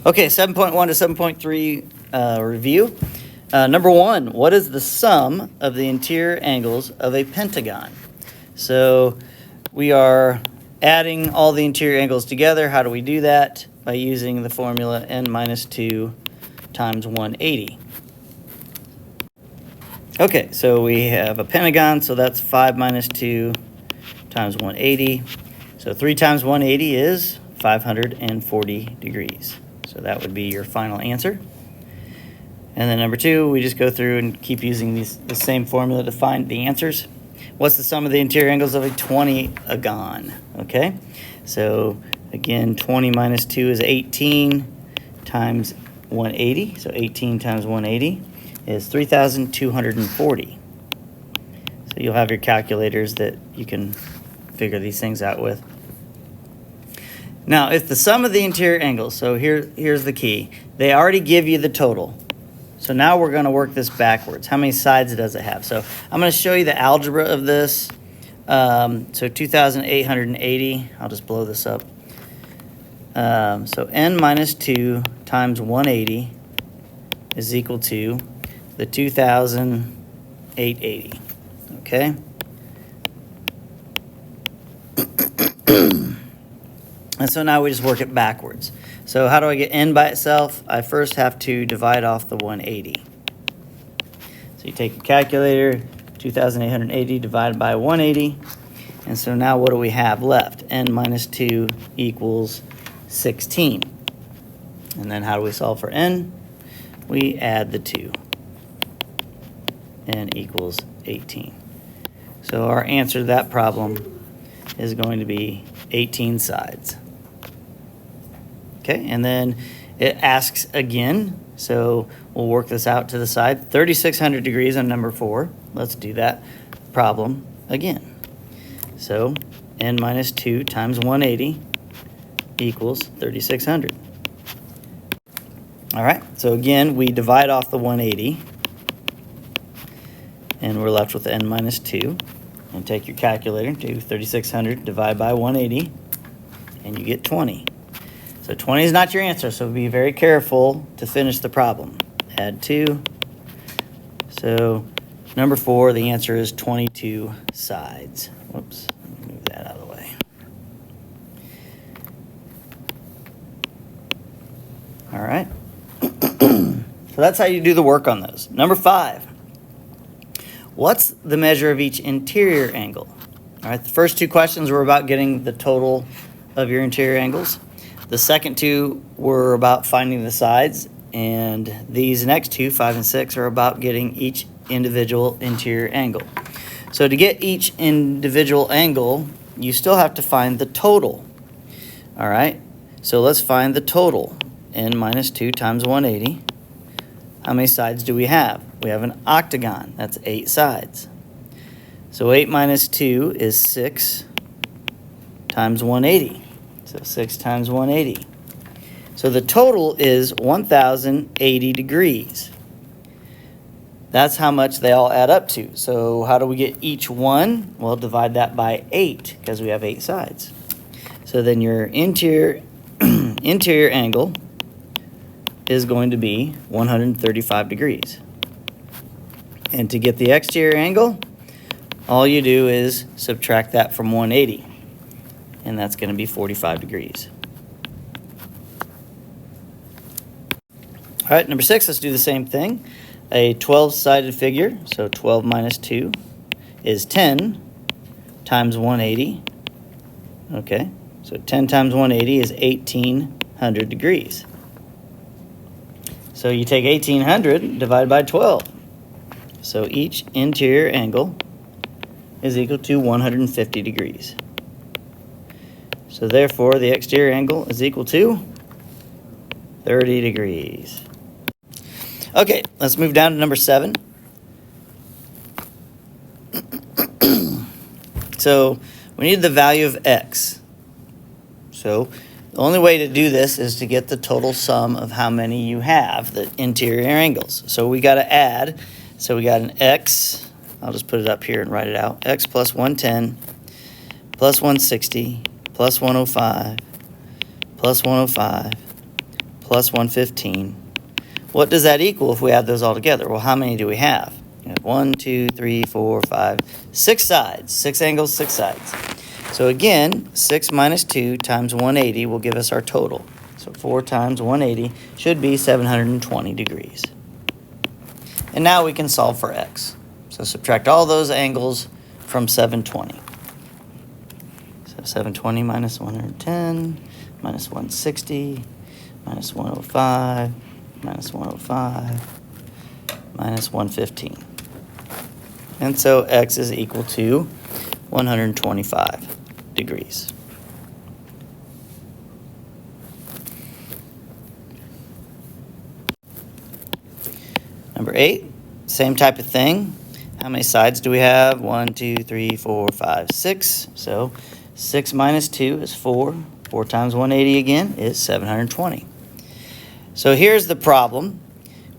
Okay, 7.1 to 7.3 review. Number one, what is the sum of the interior angles of a pentagon? So we are adding all the interior angles together. How do we do that? By using the formula n-2 times 180. Okay, so we have a pentagon, so that's 5 minus 2 times 180. So 3 times 180 is 540 degrees. So that would be your final answer. And then number two, we just go through and keep using the same formula to find the answers. What's the sum of the interior angles of a 20-agon? Okay, so again, 20 minus 2 is 18 times 180. So 18 times 180 is 3,240. So you'll have your calculators that you can figure these things out with. Now, if the sum of the interior angles, so here's the key. They already give you the total. So now we're going to work this backwards. How many sides does it have? So I'm going to show you the algebra of this. So 2,880. I'll just blow this up. So n-2 times 180 is equal to the 2,880. Okay? And so now we just work it backwards. So how do I get n by itself? I first have to divide off the 180. So you take your calculator, 2,880 divided by 180. And so now what do we have left? n-2 equals 16. And then how do we solve for n? We add the 2. n equals 18. So our answer to that problem is going to be 18 sides. Okay, and then it asks again, so we'll work this out to the side. 3,600 degrees on number 4. Let's do that problem again. So n-2 times 180 equals 3,600. All right, so again, we divide off the 180, and we're left with n-2. And take your calculator, do 3,600 divided by 180, and you get 20. So 20 is not your answer, so be very careful to finish the problem. Add 2. So number 4, the answer is 22 sides. Whoops, let me move that out of the way. All right. So that's how you do the work on those. Number 5. What's the measure of each interior angle? All right, the first two questions were about getting the total of your interior angles. The second two were about finding the sides, and these next two, 5 and 6, are about getting each individual interior angle. So to get each individual angle, you still have to find the total. All right, so let's find the total. n-2 times 180. How many sides do we have? We have an octagon. That's 8 sides. So 8 minus 2 is 6 times 180. So 6 times 180. So the total is 1,080 degrees. That's how much they all add up to. So how do we get each one? Well, divide that by 8 because we have 8 sides. So then your interior angle is going to be 135 degrees. And to get the exterior angle, all you do is subtract that from 180. And that's going to be 45 degrees. All right, number 6, let's do the same thing. A 12-sided figure, so 12 minus 2 is 10 times 180. Okay, so 10 times 180 is 1,800 degrees. So you take 1,800 divided by 12. So each interior angle is equal to 150 degrees. So therefore, the exterior angle is equal to 30 degrees. Okay, let's move down to number 7. So we need the value of x. So the only way to do this is to get the total sum of how many you have, the interior angles. So we got to add. So we got an x. I'll just put it up here and write it out. X plus 110 plus 160 plus 105 plus 105 plus 115. What does that equal if we add those all together? Well, how many do we have? We have 1, 2, 3, 4, 5, 6 sides. 6 angles, 6 sides. So again, 6 minus 2 times 180 will give us our total. So 4 times 180 should be 720 degrees. And now we can solve for x. So subtract all those angles from 720. So 720 minus 110, minus 160, minus 105, minus 105, minus 115. And so x is equal to 125 degrees. Number 8, same type of thing. How many sides do we have? 1, 2, 3, 4, 5, 6. So 6 minus 2 is 4. 4 times 180 again is 720. So here's the problem.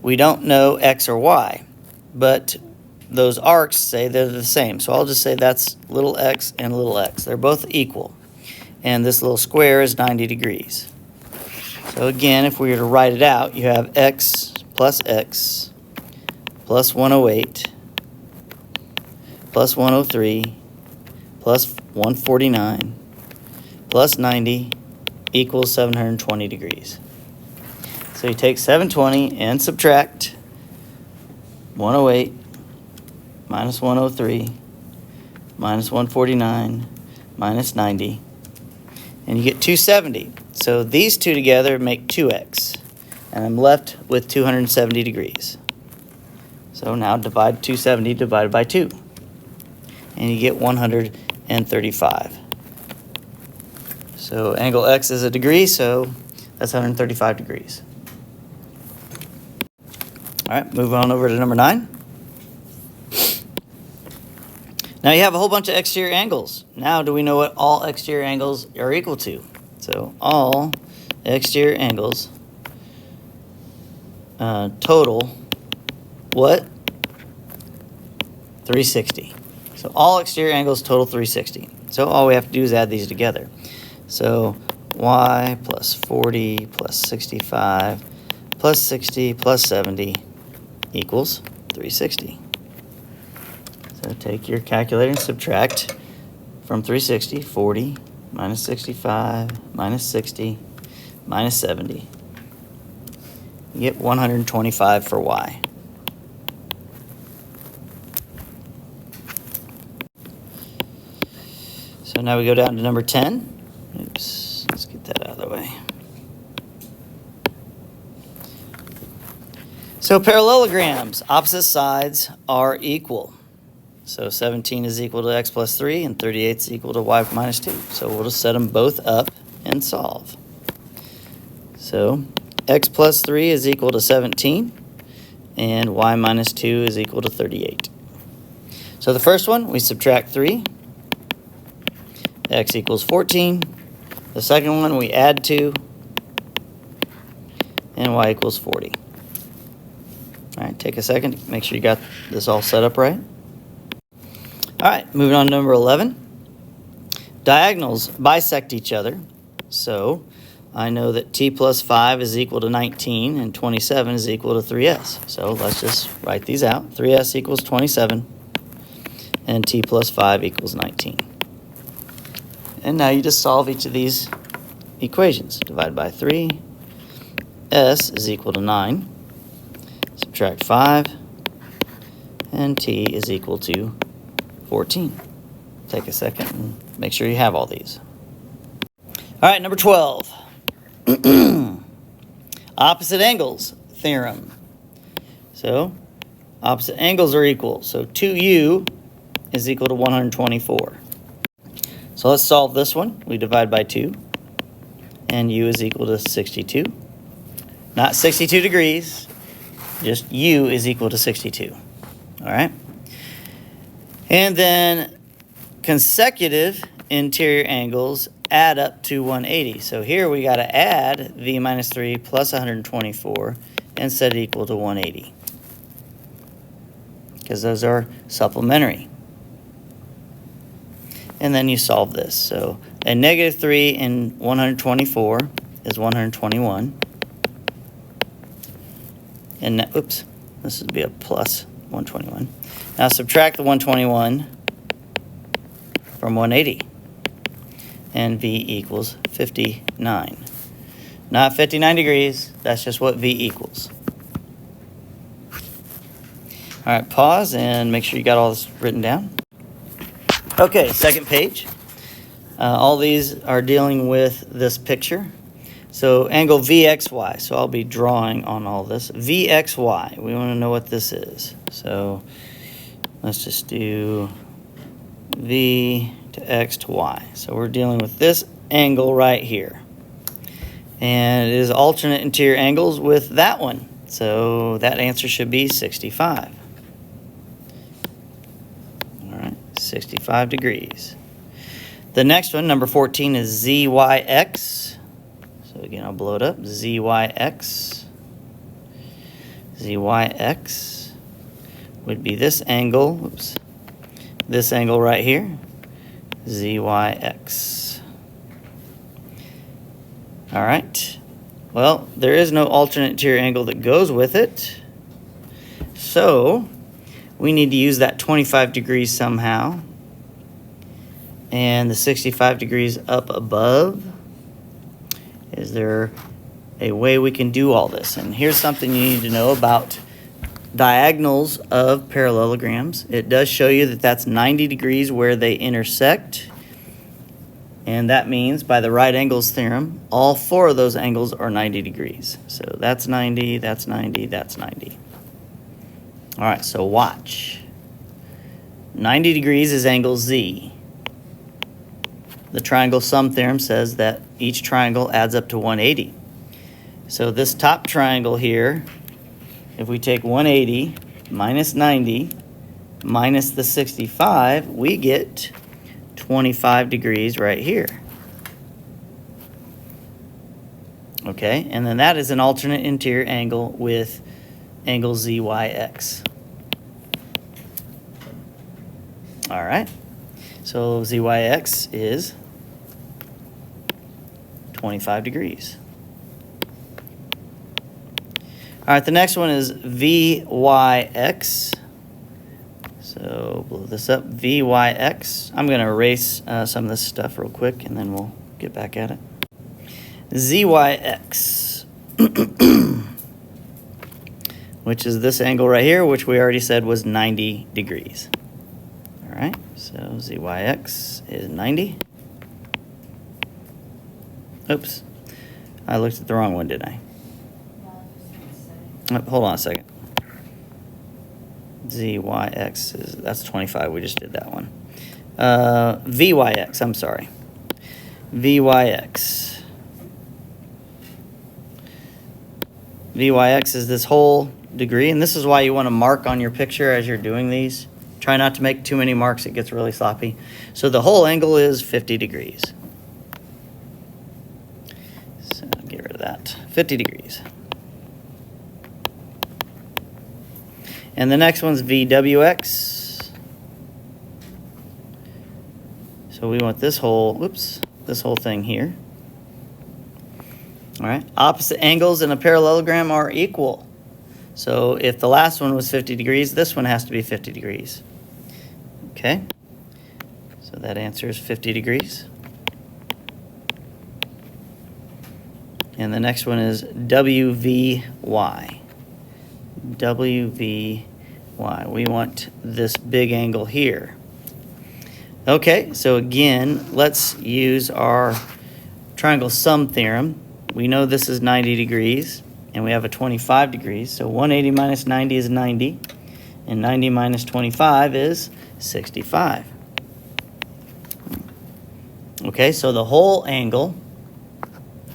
We don't know x or y, but those arcs say they're the same. So I'll just say that's little x and little x. They're both equal. And this little square is 90 degrees. So again, if we were to write it out, you have x plus 108 plus 103 plus 149 plus 90 equals 720 degrees. So you take 720 and subtract 108 minus 103 minus 149 minus 90, and you get 270. So these two together make 2x, and I'm left with 270 degrees. So now divide 270 divided by 2, and you get 135. So angle x is a degree, so that's 135 degrees. All right, move on over to number 9. Now you have a whole bunch of exterior angles. Now do we know what all exterior angles are equal to? So all exterior angles total what? 360. So all exterior angles total 360. So all we have to do is add these together. So y plus 40 plus 65 plus 60 plus 70 equals 360. So take your calculator and subtract from 360, 40 minus 65 minus 60 minus 70. You get 125 for y. So now we go down to number 10. Oops, let's get that out of the way. So parallelograms, opposite sides are equal. So 17 is equal to x plus 3, and 38 is equal to y minus 2. So we'll just set them both up and solve. So x plus 3 is equal to 17, and y minus 2 is equal to 38. So the first one, we subtract 3. X equals 14. The second one, we add 2, and y equals 40. All right, take a second, make sure you got this all set up right. All right, moving on to number 11. Diagonals bisect each other. So I know that t plus 5 is equal to 19, and 27 is equal to 3s. So let's just write these out. 3s equals 27, and t plus 5 equals 19. And now you just solve each of these equations. Divide by 3. S is equal to 9. Subtract 5. And t is equal to 14. Take a second and make sure you have all these. All right, number 12. Opposite angles theorem. So opposite angles are equal. So 2u is equal to 124. So let's solve this one. We divide by 2, and u is equal to 62. Not 62 degrees, just u is equal to 62. All right? And then consecutive interior angles add up to 180. So here we got to add v minus 3 plus 124 and set it equal to 180, because those are supplementary. And then you solve this. So a negative 3 in 124 is 121. And oops, this would be a plus 121. Now subtract the 121 from 180. And V equals 59. Not 59 degrees, that's just what V equals. All right, pause and make sure you got all this written down. Okay, second page. All these are dealing with this picture. So angle VXY, so I'll be drawing on all this. VXY, we want to know what this is. So let's just do V to X to Y. So we're dealing with this angle right here. And it is alternate interior angles with that one. So that answer should be 65. All right, 65 degrees. The next one, number 14, is ZYX. So again, I'll blow it up. ZYX. ZYX would be this angle. Oops. This angle right here. ZYX. All right. Well, there is no alternate interior angle that goes with it. So we need to use that 25 degrees somehow. And the 65 degrees up above. Is there a way we can do all this? And here's something you need to know about diagonals of parallelograms. It does show you that that's 90 degrees where they intersect. And that means by the right angles theorem, all four of those angles are 90 degrees. So that's 90, that's 90, that's 90. All right, so watch. 90 degrees is angle Z. The triangle sum theorem says that each triangle adds up to 180. So this top triangle here, if we take 180 minus 90 minus the 65, we get 25 degrees right here. Okay, and then that is an alternate interior angle with angle ZYX. All right, so ZYX is 25 degrees. All right, the next one is VYX. So blow this up, VYX. I'm going to erase some of this stuff real quick, and then we'll get back at it. ZYX, which is this angle right here, which we already said was 90 degrees. All right, so ZYX is 90. Oops, I looked at the wrong one, didn't I? Hold on a second. ZYX is, that's 25, we just did that one. VYX, I'm sorry. VYX. VYX is this whole degree, and this is why you want to mark on your picture as you're doing these. Try not to make too many marks, it gets really sloppy. So the whole angle is 50 degrees. So get rid of that. 50 degrees. And the next one's VWX. So we want this whole, oops, this whole thing here. All right, opposite angles in a parallelogram are equal. So if the last one was 50 degrees, this one has to be 50 degrees. Okay, so that answer is 50 degrees. And the next one is WVY. WVY. We want this big angle here. Okay, so again, let's use our triangle sum theorem. We know this is 90 degrees, and we have a 25 degrees. So 180 minus 90 is 90, and 90 minus 25 is 65. Okay, so the whole angle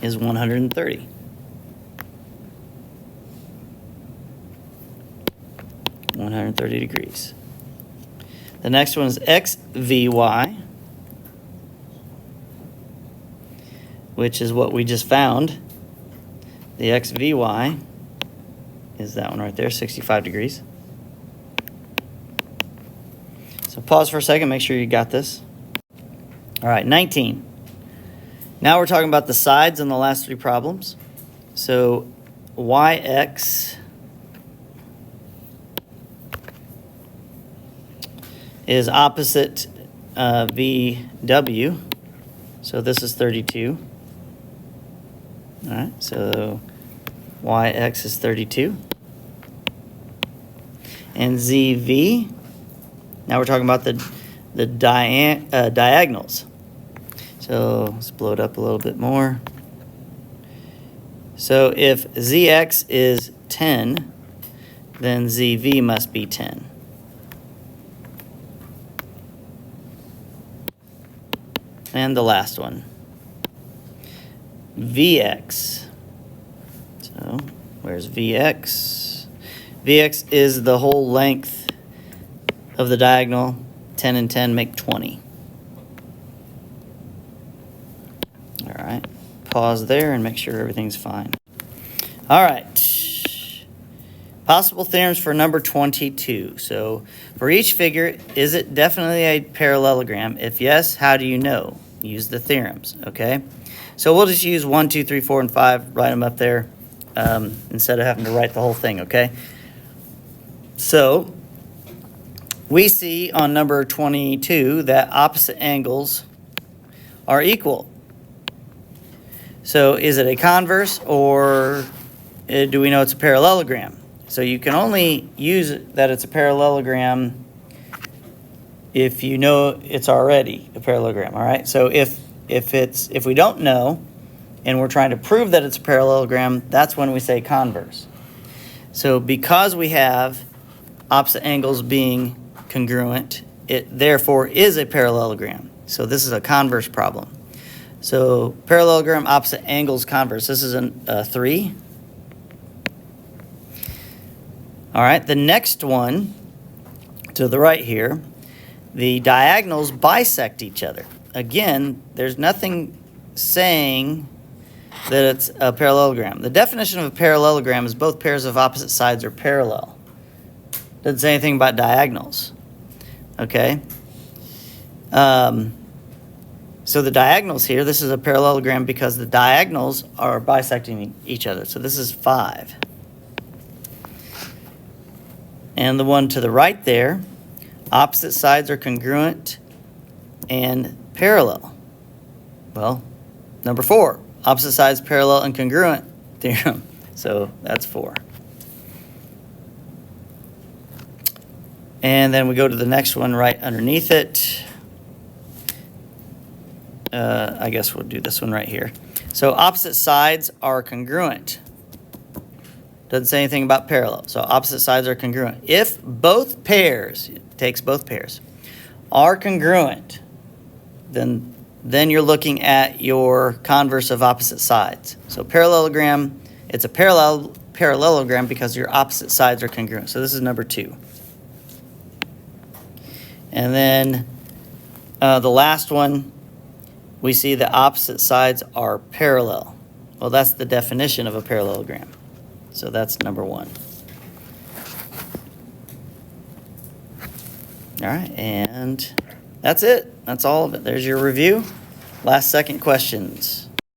is 130. 130 degrees. The next one is XVY, which is what we just found. The XVY is that one right there, 65 degrees. So pause for a second, make sure you got this. All right, 19. Now we're talking about the sides in the last three problems. So YX is opposite VW. So this is 32. All right, so YX is 32. And ZV, now we're talking about the diagonals. So let's blow it up a little bit more. So if ZX is 10, then ZV must be 10. And the last one, VX. So where's VX? VX is the whole length of the diagonal. 10 and 10 make 20. All right, pause there and make sure everything's fine. All right, possible theorems for number 22. So for each figure, is it definitely a parallelogram? If yes, how do you know? Use the theorems, okay? So we'll just use 1, 2, 3, 4, and 5, write them up there instead of having to write the whole thing, okay? So we see on number 22 that opposite angles are equal. So is it a converse, or do we know it's a parallelogram? So you can only use that it's a parallelogram if you know it's already a parallelogram, all right? So if we don't know and we're trying to prove that it's a parallelogram, that's when we say converse. So because we have opposite angles being congruent, it therefore is a parallelogram. So this is a converse problem. So parallelogram, opposite angles, converse. This is a 3. All right, the next one to the right here, the diagonals bisect each other. Again, there's nothing saying that it's a parallelogram. The definition of a parallelogram is both pairs of opposite sides are parallel. Doesn't say anything about diagonals. Okay? So the diagonals here, this is a parallelogram because the diagonals are bisecting each other. So this is 5. And the one to the right there, opposite sides are congruent and parallel. Well, number 4, opposite sides parallel and congruent theorem. So that's 4. And then we go to the next one right underneath it. I guess we'll do this one right here. So opposite sides are congruent. Doesn't say anything about parallel. So opposite sides are congruent. If both pairs, it takes both pairs, are congruent, then you're looking at your converse of opposite sides. So parallelogram, it's a parallelogram because your opposite sides are congruent. So this is number 2. And then the last one, we see the opposite sides are parallel. Well, that's the definition of a parallelogram. So that's number 1. All right, and that's it. That's all of it. There's your review. Last second questions.